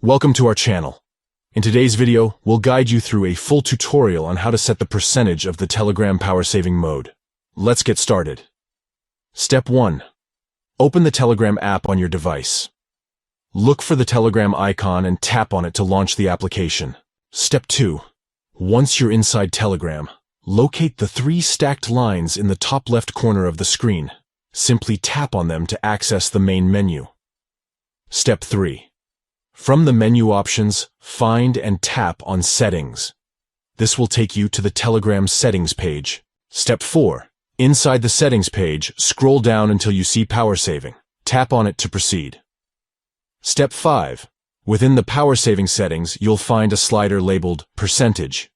Welcome to our channel. In today's video, we'll guide you through a full tutorial on how to set the percentage of the Telegram power saving mode. Let's get started. Step 1. Open the Telegram app on your device. Look for the Telegram icon and tap on it to launch the application. Step 2. Once you're inside Telegram, locate the 3 stacked lines in the top left corner of the screen. Simply tap on them to access the main menu. Step 3. From the menu options, find and tap on Settings. This will take you to the Telegram Settings page. Step 4. Inside the Settings page, scroll down until you see Power Saving. Tap on it to proceed. Step 5. Within the Power Saving settings, you'll find a slider labeled Percentage.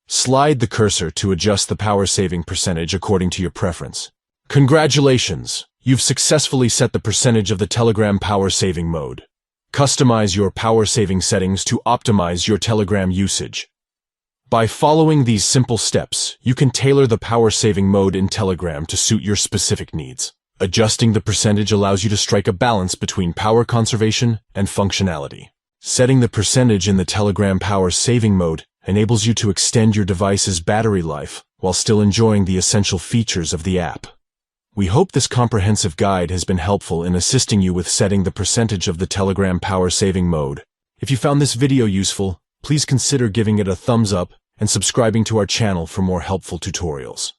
Slide the cursor to adjust the power saving percentage according to your preference. Congratulations! You've successfully set the percentage of the Telegram power saving mode. Customize your power saving settings to optimize your Telegram usage. By following these simple steps, you can tailor the power saving mode in Telegram to suit your specific needs. Adjusting the percentage allows you to strike a balance between power conservation and functionality. Setting the percentage in the Telegram power saving mode enables you to extend your device's battery life while still enjoying the essential features of the app. We hope this comprehensive guide has been helpful in assisting you with setting the percentage of the Telegram power saving mode. If you found this video useful, please consider giving it a thumbs up and subscribing to our channel for more helpful tutorials.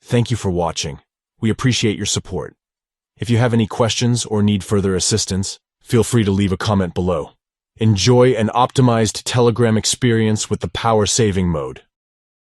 Thank you for watching. We appreciate your support. If you have any questions or need further assistance, feel free to leave a comment below. Enjoy an optimized Telegram experience with the power saving mode.